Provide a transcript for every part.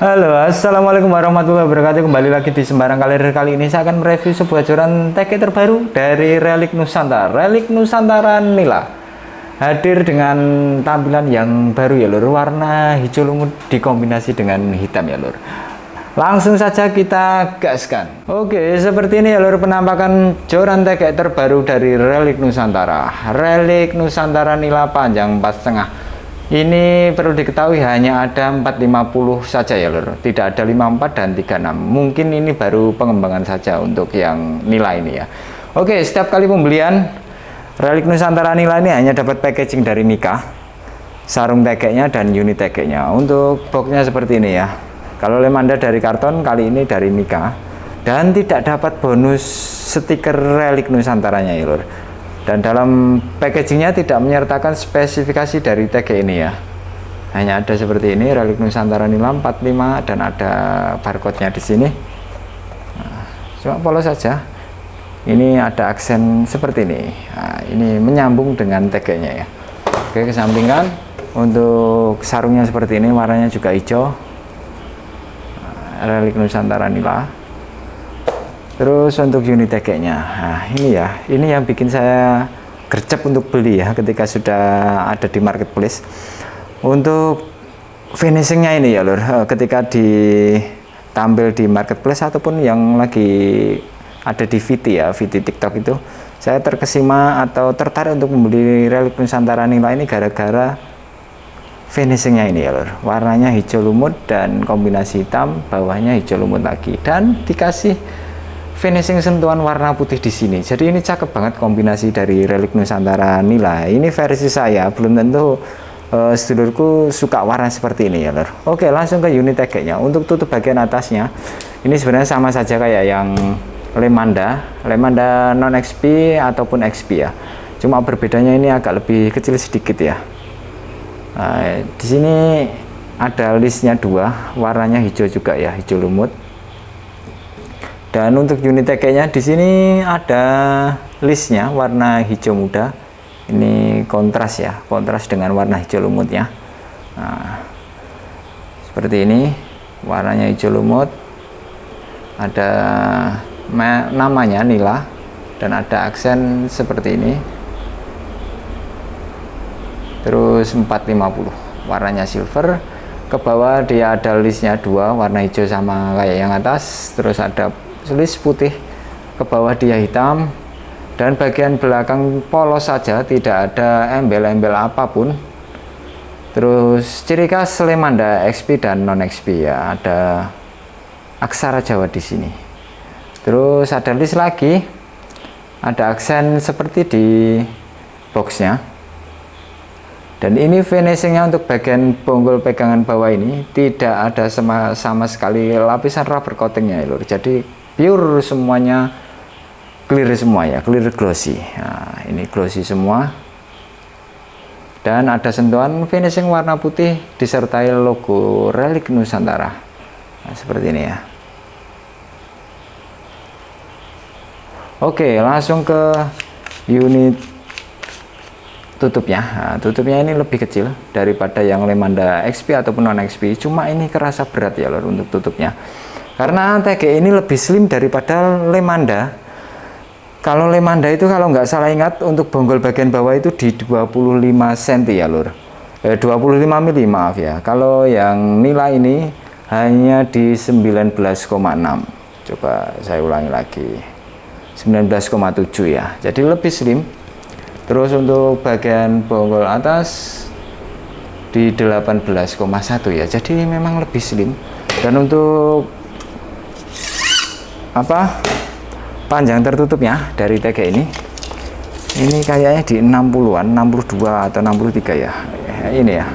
Halo, assalamualaikum warahmatullahi wabarakatuh. Kembali lagi di Sembarang Kalir. Kali ini saya akan mereview sebuah joran TK terbaru dari Relic Nusantara. Relic Nusantara Nila hadir dengan tampilan yang baru ya lur, warna hijau lumut dikombinasi dengan hitam ya lur. Langsung saja kita gaskan. Oke, seperti ini ya lur penampakan joran TK terbaru dari Relic Nusantara. Relic Nusantara Nila panjang 4,5. Ini perlu diketahui hanya ada 450 saja ya lur, tidak ada 54 dan 36. Mungkin ini baru pengembangan saja untuk yang Nila ini ya. Oke, setiap kali pembelian Relic Nusantara Nila ini hanya dapat packaging dari Mika, sarung tekeknya dan unit tekeknya. Untuk boxnya seperti ini ya. Kalau Lemanda dari karton, kali ini dari Mika, dan tidak dapat bonus stiker Relic Nusantaranya ya lur. Dan dalam packagingnya tidak menyertakan spesifikasi dari TG ini ya, hanya ada seperti ini, Relic Nusantara Nila 45, dan ada barcode-nya di sini. Nah, cuma polos saja. Ini ada aksen seperti ini. Nah, ini menyambung dengan TG-nya ya. Oke, kesampingkan. Untuk sarungnya seperti ini, warnanya juga hijau. Nah, Relic Nusantara Nila. Terus untuk unit TG-nya, nah ini ya, ini yang bikin saya gercep untuk beli ya ketika sudah ada di marketplace. Untuk finishingnya ini ya lur, ketika ditampil di marketplace ataupun yang lagi ada di VT ya, VT TikTok itu, saya terkesima atau tertarik untuk membeli Relic Nusantara Nila ini gara-gara finishingnya ini ya lur, warnanya hijau lumut dan kombinasi hitam, bawahnya hijau lumut lagi, dan dikasih finishing sentuhan warna putih di sini. Jadi ini cakep banget kombinasi dari Relic Nusantara Nila. Ini versi saya, belum tentu sedulurku suka warna seperti ini ya lur. Oke, langsung ke unit TG-nya. Untuk tutup bagian atasnya, ini sebenarnya sama saja kayak yang Lemanda non XP ataupun XP ya. Cuma berbedanya ini agak lebih kecil sedikit ya. Nah, di sini ada listnya dua, warnanya hijau juga ya, hijau lumut. Dan untuk unit TG-nya di sini ada listnya warna hijau muda. Ini kontras ya, kontras dengan warna hijau lumutnya. Nah, seperti ini, warnanya hijau lumut. Ada namanya Nila dan ada aksen seperti ini. Terus 450, warnanya silver. Ke bawah dia ada listnya dua, warna hijau sama kayak yang atas. Terus ada list putih, ke bawah dia hitam, dan bagian belakang polos saja, tidak ada embel-embel apapun. Terus ciri khas Lemanda XP dan non XP ya, ada aksara Jawa di sini. Terus ada list lagi, ada aksen seperti di boxnya. Dan ini finishingnya untuk bagian bonggol pegangan bawah ini tidak ada sama sekali lapisan rubber coatingnya ya lur. Jadi pure semuanya, clear semua ya, clear glossy. Nah, ini glossy semua. Dan ada sentuhan finishing warna putih disertai logo Relic Nusantara. Nah, seperti ini ya. Oke, langsung ke unit tutupnya. Nah, tutupnya ini lebih kecil daripada yang Lemanda XP ataupun non XP. Cuma ini kerasa berat ya lor untuk tutupnya. Karena TG ini lebih slim daripada Lemanda. Kalau Lemanda itu kalau nggak salah ingat untuk bonggol bagian bawah itu di 25 cm ya lur. 25 mili maaf ya. Kalau yang Nila ini hanya di 19,6. Coba saya ulangi lagi. 19,7 ya. Jadi lebih slim. Terus untuk bagian bonggol atas di 18,1 ya. Jadi memang lebih slim. Dan untuk panjang tertutupnya dari TG ini kayaknya di 60-an, 62 atau 63 ya. Ini ya.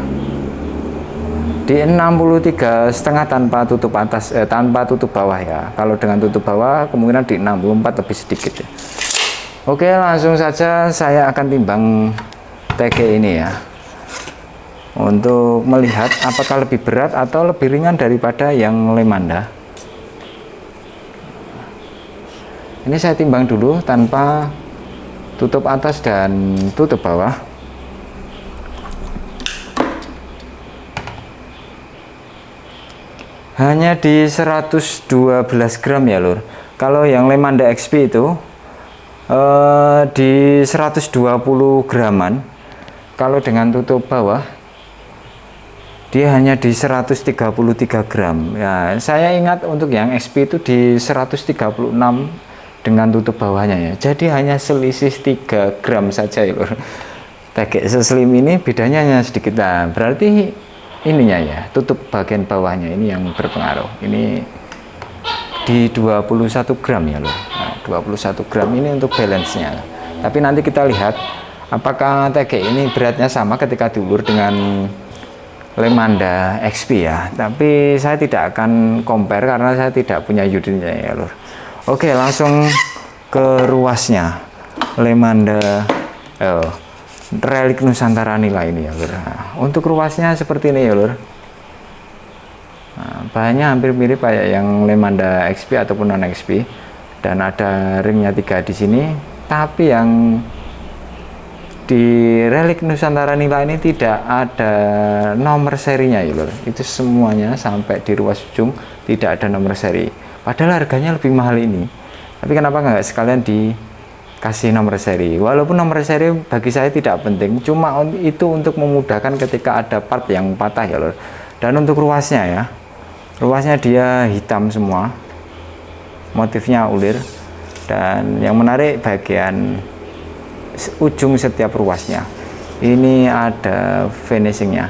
Di 63 setengah tanpa tutup atas, tanpa tutup bawah ya. Kalau dengan tutup bawah kemungkinan di 64 lebih sedikit ya. Oke, langsung saja saya akan timbang TG ini ya, untuk melihat apakah lebih berat atau lebih ringan daripada yang Lemanda. Ini saya timbang dulu tanpa tutup atas dan tutup bawah. hanya di 112 gram ya lur. Kalau yang Lemanda XP itu di 120 graman. Kalau dengan tutup bawah dia hanya di 133 gram ya. Saya ingat untuk yang XP itu di 136 dengan tutup bawahnya ya. Jadi hanya selisih 3 gram saja ya lur. Pakai seslim ini bedanya hanya sedikit. Nah, berarti ininya ya, tutup bagian bawahnya ini yang berpengaruh. Ini di 21 gram ya lur. Nah, 21 gram ini untuk balance-nya. Tapi nanti kita lihat apakah TG ini beratnya sama ketika diulur dengan Lemanda XP ya. Tapi saya tidak akan compare karena saya tidak punya unitnya ya lur. Oke, langsung ke ruasnya Lemanda Relic Nusantara Nila ini ya lur. Nah, untuk ruasnya seperti ini ya lur. Nah, bahannya hampir mirip kayak yang Lemanda XP ataupun non XP, dan ada ringnya 3 di sini. Tapi yang di Relic Nusantara Nila ini tidak ada nomor serinya ya lur. Itu semuanya sampai di ruas ujung tidak ada nomor seri. Padahal harganya lebih mahal ini. Tapi kenapa nggak sekalian dikasih nomor seri? Walaupun nomor seri bagi saya tidak penting, cuma itu untuk memudahkan ketika ada part yang patah ya lur. Dan untuk ruasnya ya, ruasnya dia hitam semua, motifnya ulir, dan yang menarik bagian ujung setiap ruasnya ini ada finishingnya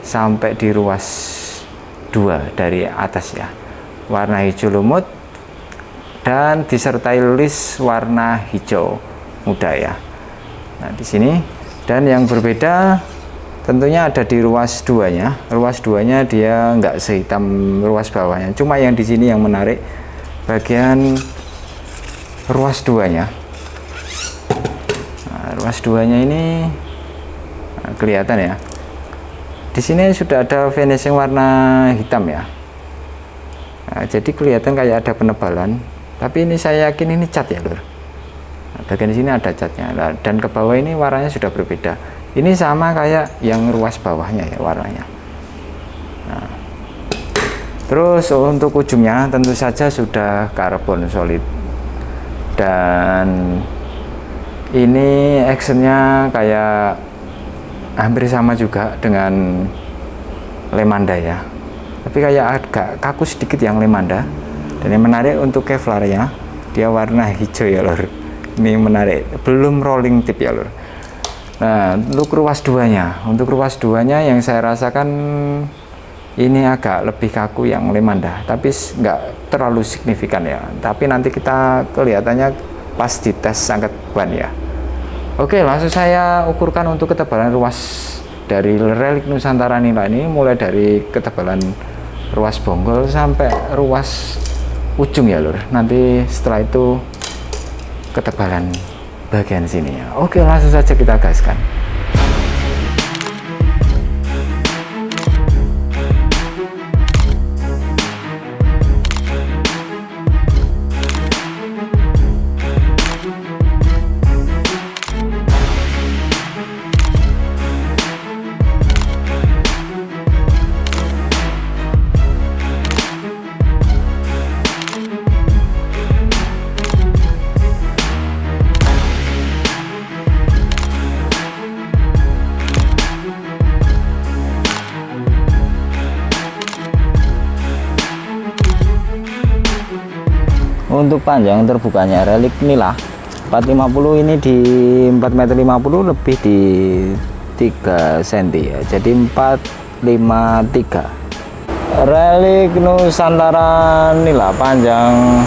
sampai di ruas 2 dari atas ya, warna hijau lumut dan disertai list warna hijau muda ya. Nah di sini, dan yang berbeda tentunya ada di ruas 2 nya. Ruas 2 nya dia nggak sehitam ruas bawahnya, cuma yang di sini yang menarik bagian ruas 2 nya. Nah, ruas 2 nya ini kelihatan ya, di sini sudah ada finishing warna hitam ya. Nah, jadi kelihatan kayak ada penebalan, tapi ini saya yakin ini cat ya lur. Nah, bagian sini ada catnya. Nah, dan ke bawah ini warnanya sudah berbeda. Ini sama kayak yang ruas bawahnya ya warnanya. Nah, terus untuk ujungnya tentu saja sudah karbon solid, dan ini actionnya kayak hampir sama juga dengan Lemanda ya, tapi kayak agak kaku sedikit yang Lemanda. Dan yang menarik untuk Kevlarnya, dia warna hijau ya lur. Ini menarik, belum rolling tip ya lur. Nah untuk ruas 2 nya, yang saya rasakan ini agak lebih kaku yang Lemanda, tapi nggak terlalu signifikan ya. Tapi nanti kita kelihatannya pas di tes angkat ban ya. Oke, langsung saya ukurkan untuk ketebalan ruas dari Relic Nusantara Nila ini, mulai dari ketebalan ruas bonggol sampai ruas ujung ya lur. Nanti setelah itu ketebalan bagian sini ya. Oke, langsung saja kita gaskan. Untuk panjang terbukanya Relic Nila 450 ini di 4,50 m, lebih di 3 cm ya, jadi 453. Relic Nusantara Nila panjang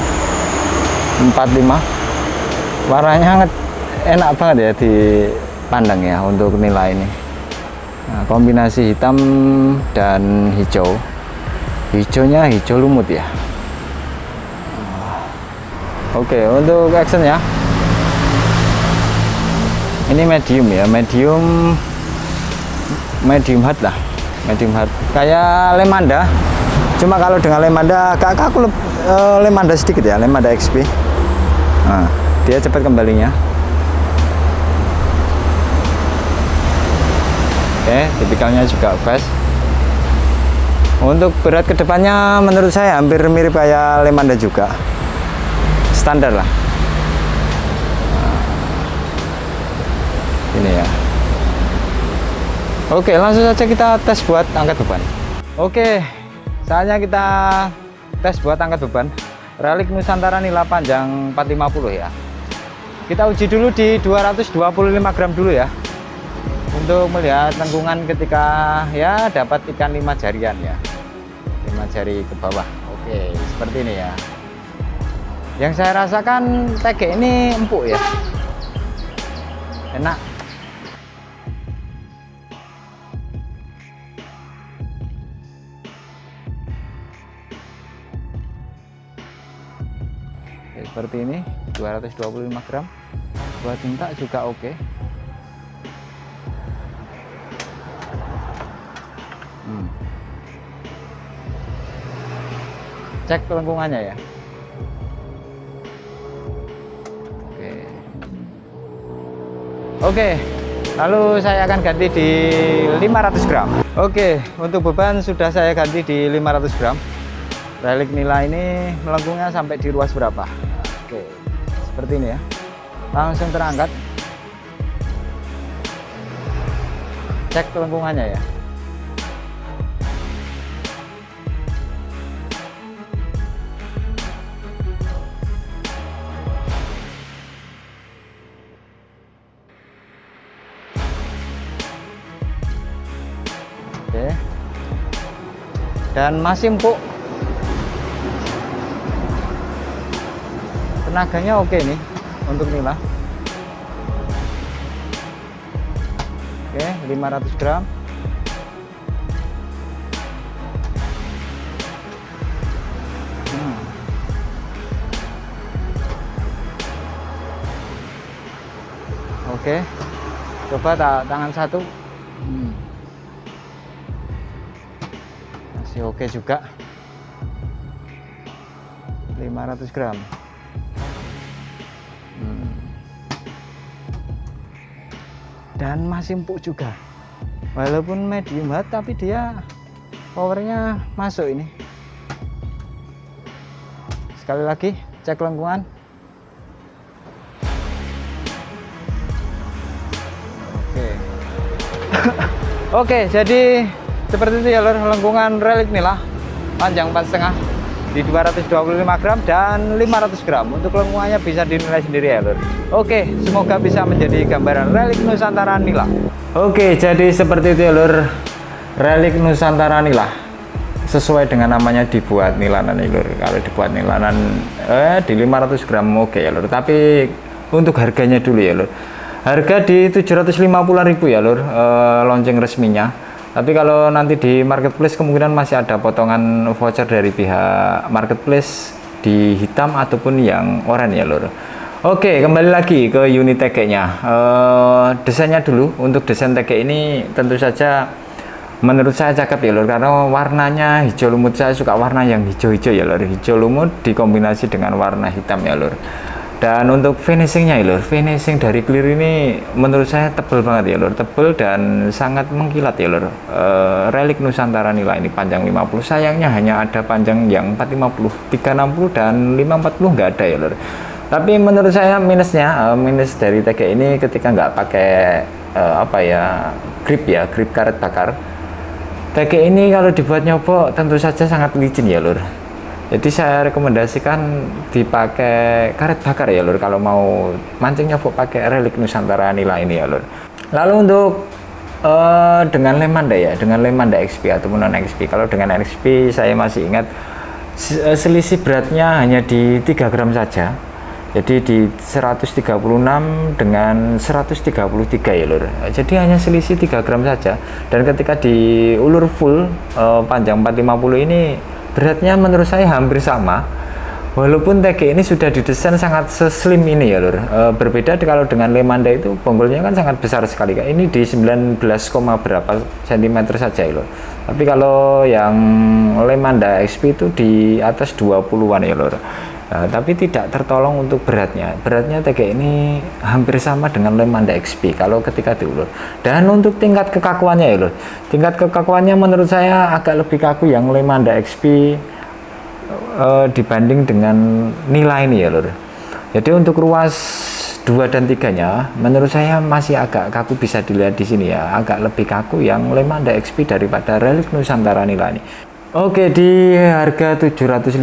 45, warnanya enak banget ya dipandang ya untuk Nila ini. Nah, kombinasi hitam dan hijau, hijaunya hijau lumut ya. Oke, untuk actionnya ini medium ya, medium hard lah, medium hard kayak Lemanda. Cuma kalau dengan Lemanda agak kaku, Lemanda sedikit ya, Lemanda XP. Nah, dia cepat kembalinya. Oke, tipikalnya juga fast. Untuk berat kedepannya menurut saya hampir mirip kayak Lemanda juga, standar lah. Ini ya. Oke, langsung saja kita tes buat angkat beban. Oke, saatnya kita tes buat angkat beban Relic Nusantara Nila panjang 450 ya. Kita uji dulu di 225 gram dulu ya, untuk melihat lengkungan ketika ya dapat ikan 5 jarian ya, 5 jari ke bawah. Oke, seperti ini ya. Yang saya rasakan tege ini empuk ya, enak. Oke, seperti ini 225 gram buat tinta juga oke. Cek lengkungannya ya. Oke, lalu saya akan ganti di 500 gram. Oke, untuk beban sudah saya ganti di 500 gram. Relic Nila ini melengkungnya sampai di ruas berapa? Oke, seperti ini ya. Langsung terangkat. Cek lengkungannya ya. Oke. Dan masih empuk. Tenaganya oke nih untuk Nila. Oke, 500 gram. Oke, coba tangan satu. Masih oke juga. 500 gram. Dan masih empuk juga, walaupun medium hard tapi dia powernya masuk ini. Sekali lagi cek lengkungan. Oke. Oke, jadi seperti itu ya lur, lengkungan Relic Nila panjang 4,5 di 225 gram dan 500 gram. Untuk lengkungannya bisa dinilai sendiri ya lur. Oke, semoga bisa menjadi gambaran Relic Nusantara Nila. Oke, jadi seperti itu ya lur, Relic Nusantara Nila sesuai dengan namanya dibuat nilanan ya lur. Kalau dibuat nilanan di 500 gram oke ya lur. Tapi untuk harganya dulu ya lur, harga di 750.000 ya lur, launching resminya. Tapi kalau nanti di marketplace kemungkinan masih ada potongan voucher dari pihak marketplace di hitam ataupun yang oranye ya lur. Oke, kembali lagi ke unit tege-nya. Desainnya dulu. Untuk desain tege ini tentu saja menurut saya cakep ya lur, karena warnanya hijau lumut. Saya suka warna yang hijau-hijau ya lur, hijau lumut dikombinasi dengan warna hitam ya lur. Dan untuk finishingnya ya lur, finishing dari clear ini menurut saya tebel banget ya lur, tebel dan sangat mengkilat ya lur. Relic Nusantara Nila ini panjang 50, sayangnya hanya ada panjang yang 450, 360 dan 540 nggak ada ya lur. Tapi menurut saya minusnya, minus dari tege ini ketika nggak pakai grip karet bakar. Tege ini kalau dibuat nyobok tentu saja sangat licin ya lur. Jadi saya rekomendasikan dipakai karet bakar ya lur, kalau mau mancing nyobok pakai Relic Nusantara Nila ini ya lur. Lalu untuk dengan Lemanda ya, dengan Lemanda XP ataupun non XP. Kalau dengan XP saya masih ingat selisih beratnya hanya di 3 gram saja. Jadi di 136 dengan 133 ya lur. Jadi hanya selisih 3 gram saja. Dan ketika diulur full panjang 450 ini beratnya menurut saya hampir sama, walaupun tege ini sudah didesain sangat seslim ini ya lur. Berbeda kalau dengan Lemanda itu bonggolnya kan sangat besar sekali, ini di 19, berapa sentimeter saja ya lur. Tapi kalau yang Lemanda XP itu di atas 20-an ya lur. Tapi tidak tertolong untuk beratnya. Beratnya TG ini hampir sama dengan Lemanda XP kalau ketika diulur. Dan untuk tingkat kekakuannya ya lur, tingkat kekakuannya menurut saya agak lebih kaku yang Lemanda XP dibanding dengan Nila ini ya lur. Jadi untuk ruas 2 dan 3-nya menurut saya masih agak kaku, bisa dilihat di sini ya, agak lebih kaku yang Lemanda XP daripada Relic Nusantara Nila ini. Oke, di harga 750.000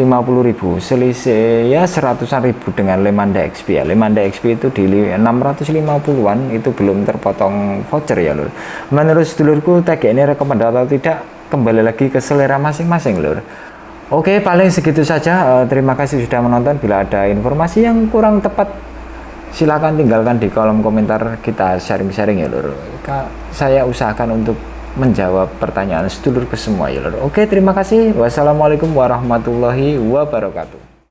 selisih ya 100-an ribu dengan Lemanda XP ya. Lemanda XP itu di 650-an, itu belum terpotong voucher ya lur. Menurut sedulurku TG ini rekomendasi atau tidak kembali lagi ke selera masing-masing lur. Oke, paling segitu saja. Terima kasih sudah menonton. Bila ada informasi yang kurang tepat, silakan tinggalkan di kolom komentar, kita sharing-sharing ya lur. Saya usahakan untuk menjawab pertanyaan sedulur ke semua ya lur. Oke, terima kasih. Wassalamualaikum warahmatullahi wabarakatuh.